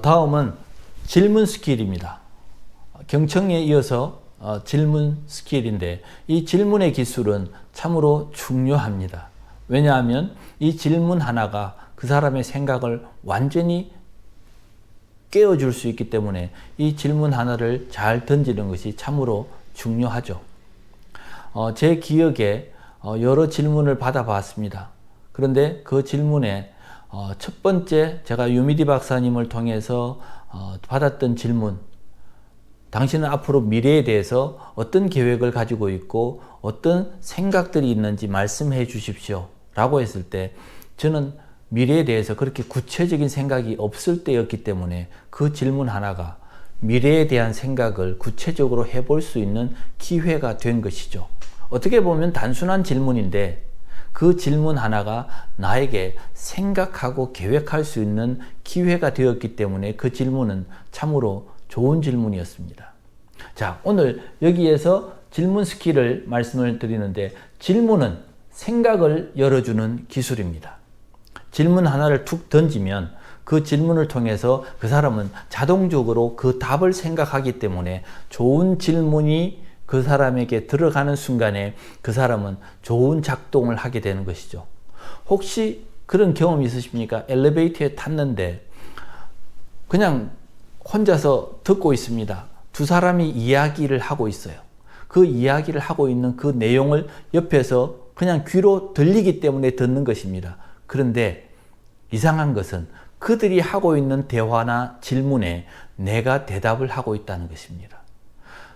다음은 질문 스킬입니다. 경청에 이어서 질문 스킬인데 이 질문의 기술은 참으로 중요합니다. 왜냐하면 이 질문 하나가 그 사람의 생각을 완전히 깨워줄 수 있기 때문에 이 질문 하나를 잘 던지는 것이 참으로 중요하죠. 제 기억에 여러 질문을 받아봤습니다. 그런데 그 질문에 첫 번째 제가 유미디 박사님을 통해서 받았던 질문, 당신은 앞으로 미래에 대해서 어떤 계획을 가지고 있고 어떤 생각들이 있는지 말씀해 주십시오 라고 했을 때 저는 미래에 대해서 그렇게 구체적인 생각이 없을 때였기 때문에 그 질문 하나가 미래에 대한 생각을 구체적으로 해볼 수 있는 기회가 된 것이죠. 어떻게 보면 단순한 질문인데 그 질문 하나가 나에게 생각하고 계획할 수 있는 기회가 되었기 때문에 그 질문은 참으로 좋은 질문이었습니다. 자, 오늘 여기에서 질문 스킬을 말씀을 드리는데 질문은 생각을 열어주는 기술입니다. 질문 하나를 툭 던지면 그 질문을 통해서 그 사람은 자동적으로 그 답을 생각하기 때문에 좋은 질문이 그 사람에게 들어가는 순간에 그 사람은 좋은 작동을 하게 되는 것이죠. 혹시 그런 경험 있으십니까? 엘리베이터에 탔는데 그냥 혼자서 듣고 있습니다. 두 사람이 이야기를 하고 있어요. 그 이야기를 하고 있는 그 내용을 옆에서 그냥 귀로 들리기 때문에 듣는 것입니다. 그런데 이상한 것은 그들이 하고 있는 대화나 질문에 내가 대답을 하고 있다는 것입니다.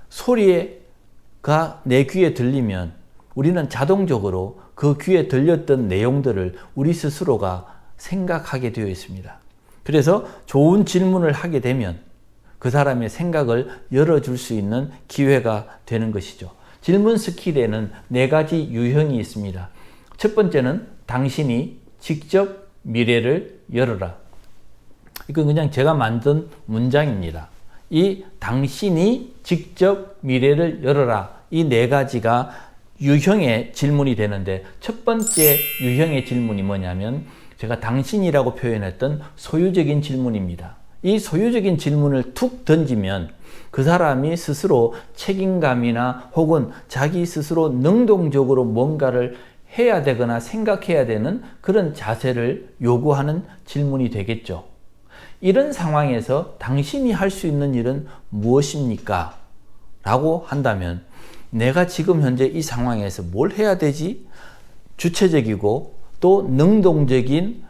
소리가 내 귀에 들리면 우리는 자동적으로 그 귀에 들렸던 내용들을 우리 스스로가 생각하게 되어 있습니다. 그래서 좋은 질문을 하게 되면 그 사람의 생각을 열어줄 수 있는 기회가 되는 것이죠. 질문 스킬에는 4가지 유형이 있습니다. 첫 번째는 당신이 직접 미래를 열어라. 이건 그냥 제가 만든 문장입니다. 이 당신이 직접 미래를 열어라. 이 4가지가 유형의 질문이 되는데 첫 번째 유형의 질문이 뭐냐면 제가 당신이라고 표현했던 소유적인 질문입니다. 이 소유적인 질문을 툭 던지면 그 사람이 스스로 책임감이나 혹은 자기 스스로 능동적으로 뭔가를 해야 되거나 생각해야 되는 그런 자세를 요구하는 질문이 되겠죠. 이런 상황에서 당신이 할 수 있는 일은 무엇입니까? 라고 한다면 내가 지금 현재 이 상황에서 뭘 해야 되지? 주체적이고 또 능동적인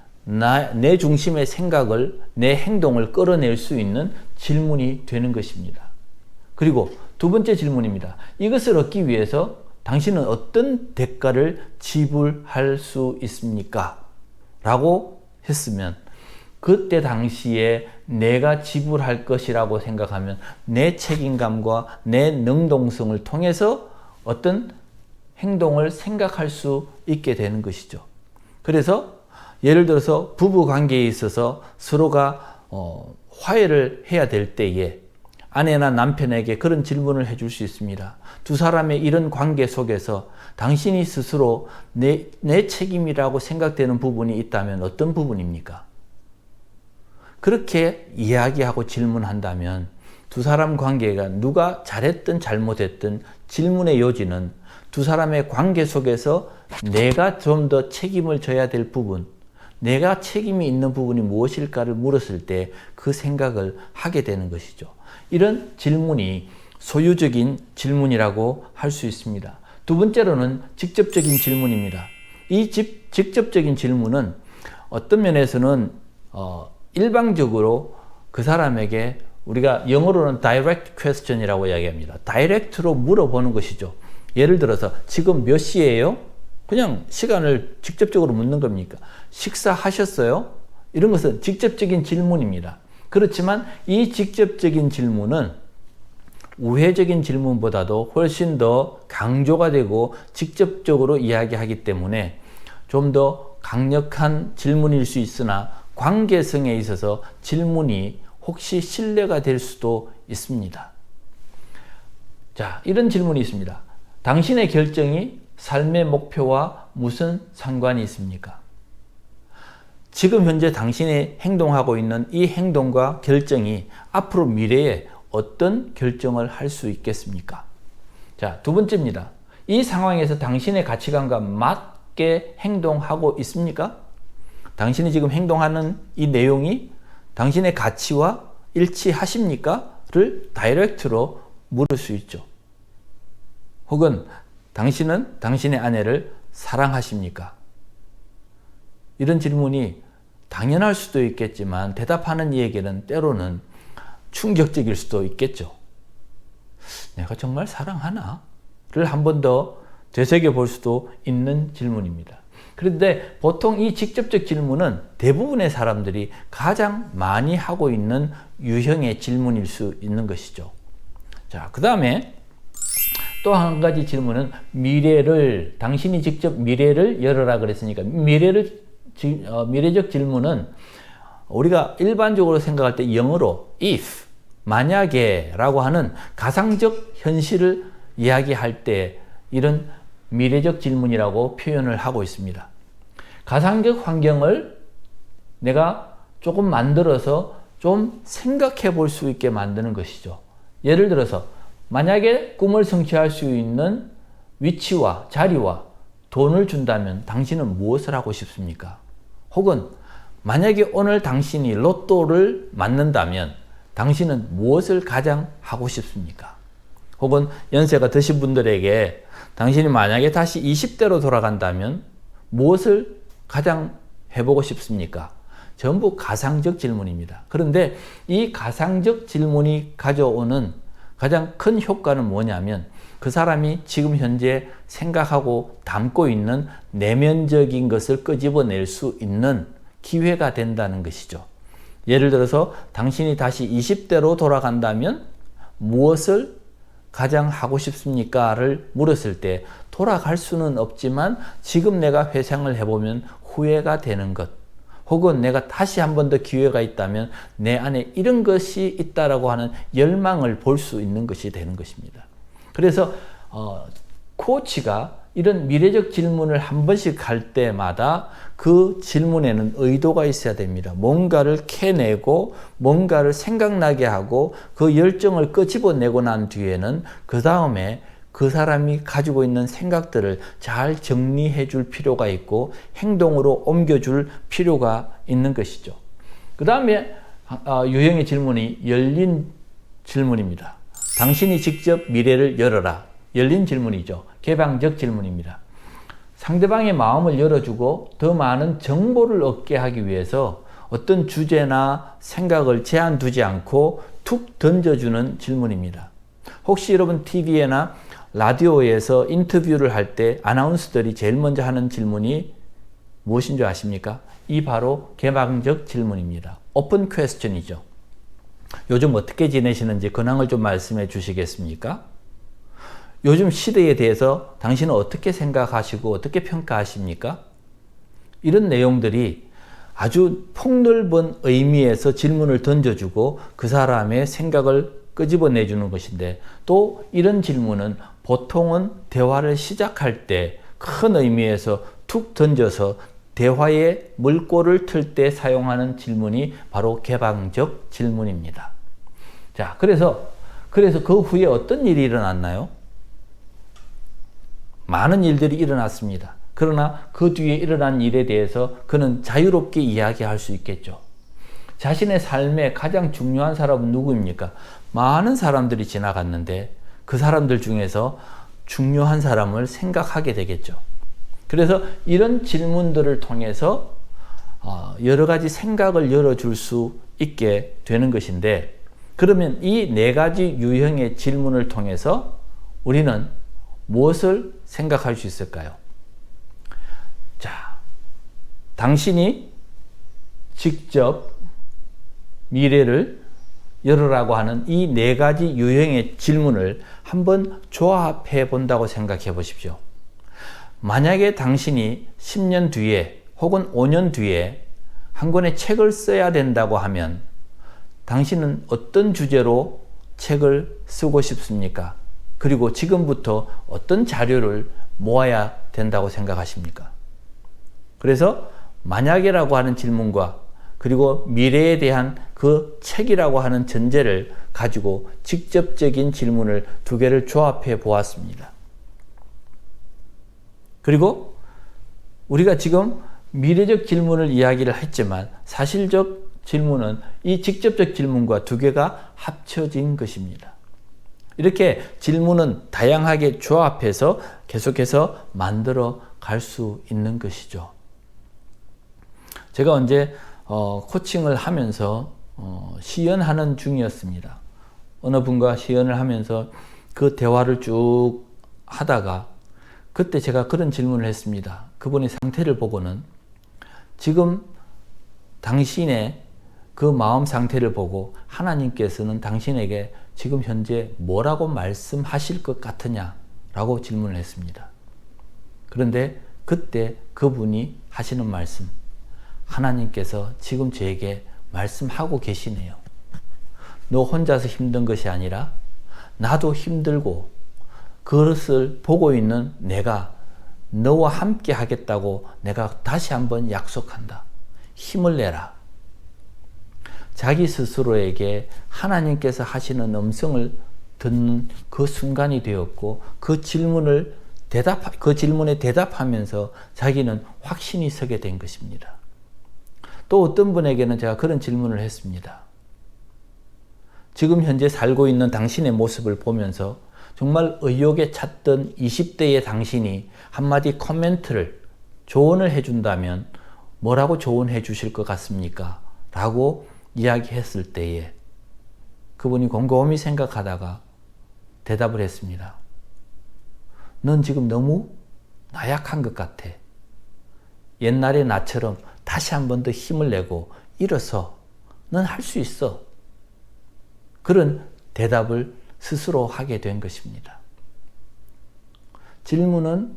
내 중심의 생각을, 내 행동을 끌어낼 수 있는 질문이 되는 것입니다. 그리고 두 번째 질문입니다. 이것을 얻기 위해서 당신은 어떤 대가를 지불할 수 있습니까? 라고 했으면 그때 당시에 내가 지불할 것이라고 생각하면 내 책임감과 내 능동성을 통해서 어떤 행동을 생각할 수 있게 되는 것이죠. 그래서 예를 들어서 부부 관계에 있어서 서로가 화해를 해야 될 때에 아내나 남편에게 그런 질문을 해줄 수 있습니다. 두 사람의 이런 관계 속에서 당신이 스스로 내 책임이라고 생각되는 부분이 있다면 어떤 부분입니까? 그렇게 이야기하고 질문한다면 두 사람 관계가 누가 잘했든 잘못했든 질문의 요지는 두 사람의 관계 속에서 내가 좀 더 책임을 져야 될 부분, 내가 책임이 있는 부분이 무엇일까를 물었을 때 그 생각을 하게 되는 것이죠. 이런 질문이 소유적인 질문이라고 할 수 있습니다. 두 번째로는 직접적인 질문입니다. 이 직접적인 질문은 어떤 면에서는 일방적으로 그 사람에게 우리가 영어로는 direct question이라고 이야기합니다. 다이렉트로 물어보는 것이죠. 예를 들어서 지금 몇 시예요? 그냥 시간을 직접적으로 묻는 겁니까? 식사하셨어요? 이런 것은 직접적인 질문입니다. 그렇지만 이 직접적인 질문은 우회적인 질문보다도 훨씬 더 강조가 되고 직접적으로 이야기하기 때문에 좀 더 강력한 질문일 수 있으나 관계성에 있어서 질문이 혹시 신뢰가 될 수도 있습니다. 자, 이런 질문이 있습니다. 당신의 결정이 삶의 목표와 무슨 상관이 있습니까? 지금 현재 당신이 행동하고 있는 이 행동과 결정이 앞으로 미래에 어떤 결정을 할 수 있겠습니까? 자, 두 번째입니다. 이 상황에서 당신의 가치관과 맞게 행동하고 있습니까? 당신이 지금 행동하는 이 내용이 당신의 가치와 일치하십니까? 를 다이렉트로 물을 수 있죠. 혹은 당신은 당신의 아내를 사랑하십니까? 이런 질문이 당연할 수도 있겠지만 대답하는 이에게는 때로는 충격적일 수도 있겠죠. 내가 정말 사랑하나? 를 한 번 더 되새겨 볼 수도 있는 질문입니다. 그런데 보통 이 직접적 질문은 대부분의 사람들이 가장 많이 하고 있는 유형의 질문일 수 있는 것이죠. 자, 그 다음에 또 한 가지 질문은 당신이 직접 미래를 열어라 그랬으니까 미래적 질문은 우리가 일반적으로 생각할 때 영어로 if, 만약에 라고 하는 가상적 현실을 이야기할 때 이런 미래적 질문이라고 표현을 하고 있습니다. 가상적 환경을 내가 조금 만들어서 좀 생각해 볼 수 있게 만드는 것이죠. 예를 들어서 만약에 꿈을 성취할 수 있는 위치와 자리와 돈을 준다면 당신은 무엇을 하고 싶습니까? 혹은 만약에 오늘 당신이 로또를 맞는다면 당신은 무엇을 가장 하고 싶습니까? 혹은 연세가 드신 분들에게 당신이 만약에 다시 20대로 돌아간다면 무엇을 가장 해보고 싶습니까? 전부 가상적 질문입니다. 그런데 이 가상적 질문이 가져오는 가장 큰 효과는 뭐냐면 그 사람이 지금 현재 생각하고 담고 있는 내면적인 것을 끄집어낼 수 있는 기회가 된다는 것이죠. 예를 들어서 당신이 다시 20대로 돌아간다면 무엇을 가장 하고 싶습니까? 를 물었을 때 돌아갈 수는 없지만 지금 내가 회상을 해보면 후회가 되는 것, 혹은 내가 다시 한 번 더 기회가 있다면 내 안에 이런 것이 있다라고 하는 열망을 볼 수 있는 것이 되는 것입니다. 그래서 코치가 이런 미래적 질문을 한 번씩 할 때마다 그 질문에는 의도가 있어야 됩니다. 뭔가를 캐내고 뭔가를 생각나게 하고 그 열정을 끄집어내고 난 뒤에는 그 다음에 그 사람이 가지고 있는 생각들을 잘 정리해 줄 필요가 있고 행동으로 옮겨줄 필요가 있는 것이죠. 그 다음에 유형의 질문이 열린 질문입니다. 당신이 직접 미래를 열어라. 열린 질문이죠. 개방적 질문입니다. 상대방의 마음을 열어주고 더 많은 정보를 얻게 하기 위해서 어떤 주제나 생각을 제한 두지 않고 툭 던져주는 질문입니다. 혹시 여러분 TV나 라디오에서 인터뷰를 할 때 아나운서들이 제일 먼저 하는 질문이 무엇인 줄 아십니까? 이 바로 개방적 질문입니다. 오픈 퀘스천이죠. 요즘 어떻게 지내시는지 근황을 좀 말씀해 주시겠습니까? 요즘 시대에 대해서 당신은 어떻게 생각하시고 어떻게 평가하십니까? 이런 내용들이 아주 폭넓은 의미에서 질문을 던져주고 그 사람의 생각을 끄집어내주는 것인데, 또 이런 질문은 보통은 대화를 시작할 때 큰 의미에서 툭 던져서 대화의 물꼬를 틀 때 사용하는 질문이 바로 개방적 질문입니다. 자, 그래서 그 후에 어떤 일이 일어났나요? 많은 일들이 일어났습니다. 그러나 그 뒤에 일어난 일에 대해서 그는 자유롭게 이야기할 수 있겠죠. 자신의 삶에 가장 중요한 사람은 누구입니까? 많은 사람들이 지나갔는데 그 사람들 중에서 중요한 사람을 생각하게 되겠죠. 그래서 이런 질문들을 통해서 여러 가지 생각을 열어줄 수 있게 되는 것인데, 그러면 이 네 가지 유형의 질문을 통해서 우리는 무엇을 생각할 수 있을까요? 자, 당신이 직접 미래를 열으라고 하는 이 네 가지 유형의 질문을 한번 조합해 본다고 생각해 보십시오. 만약에 당신이 10년 뒤에 혹은 5년 뒤에 한 권의 책을 써야 된다고 하면 당신은 어떤 주제로 책을 쓰고 싶습니까? 그리고 지금부터 어떤 자료를 모아야 된다고 생각하십니까? 그래서 만약이라고 하는 질문과 그리고 미래에 대한 그 책이라고 하는 전제를 가지고 직접적인 질문을 두 개를 조합해 보았습니다. 그리고 우리가 지금 미래적 질문을 이야기를 했지만 사실적 질문은 이 직접적 질문과 두 개가 합쳐진 것입니다. 이렇게 질문은 다양하게 조합해서 계속해서 만들어 갈 수 있는 것이죠. 제가 언제 코칭을 하면서 시연하는 중이었습니다. 어느 분과 시연을 하면서 그 대화를 쭉 하다가 그때 제가 그런 질문을 했습니다. 그분의 상태를 보고는 지금 당신의 그 마음 상태를 보고 하나님께서는 당신에게 지금 현재 뭐라고 말씀하실 것 같으냐? 라고 질문을 했습니다. 그런데 그때 그분이 하시는 말씀, 하나님께서 지금 저에게 말씀하고 계시네요. 너 혼자서 힘든 것이 아니라 나도 힘들고 그것을 보고 있는 내가 너와 함께 하겠다고 내가 다시 한번 약속한다. 힘을 내라. 자기 스스로에게 하나님께서 하시는 음성을 듣는 그 순간이 되었고 그 질문에 대답하면서 자기는 확신이 서게 된 것입니다. 또 어떤 분에게는 제가 그런 질문을 했습니다. 지금 현재 살고 있는 당신의 모습을 보면서 정말 의욕에 찼던 20대의 당신이 한마디 코멘트를, 조언을 해준다면 뭐라고 조언해 주실 것 같습니까? 라고 이야기했을 때에 그분이 곰곰이 생각하다가 대답을 했습니다. 넌 지금 너무 나약한 것 같아. 옛날의 나처럼 다시 한 번 더 힘을 내고 일어서 넌 할 수 있어. 그런 대답을 스스로 하게 된 것입니다. 질문은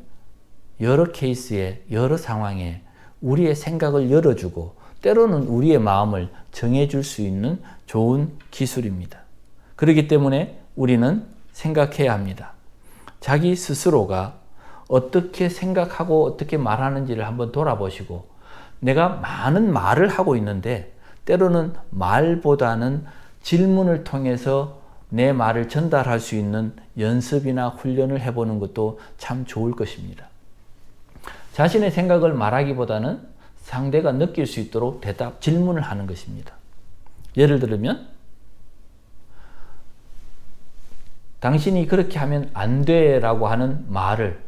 여러 케이스에, 여러 상황에 우리의 생각을 열어주고 때로는 우리의 마음을 정해줄 수 있는 좋은 기술입니다. 그렇기 때문에 우리는 생각해야 합니다. 자기 스스로가 어떻게 생각하고 어떻게 말하는지를 한번 돌아보시고 내가 많은 말을 하고 있는데 때로는 말보다는 질문을 통해서 내 말을 전달할 수 있는 연습이나 훈련을 해보는 것도 참 좋을 것입니다. 자신의 생각을 말하기보다는 상대가 느낄 수 있도록 질문을 하는 것입니다. 예를 들면 당신이 그렇게 하면 안 돼 라고 하는 말을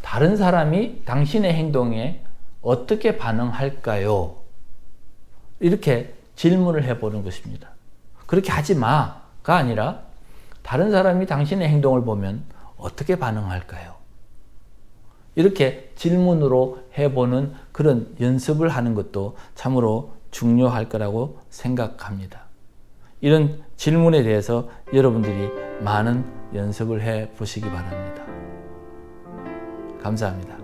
다른 사람이 당신의 행동에 어떻게 반응할까요? 이렇게 질문을 해보는 것입니다. 그렇게 하지 마가 아니라 다른 사람이 당신의 행동을 보면 어떻게 반응할까요? 이렇게 질문으로 해보는 그런 연습을 하는 것도 참으로 중요할 거라고 생각합니다. 이런 질문에 대해서 여러분들이 많은 연습을 해 보시기 바랍니다. 감사합니다.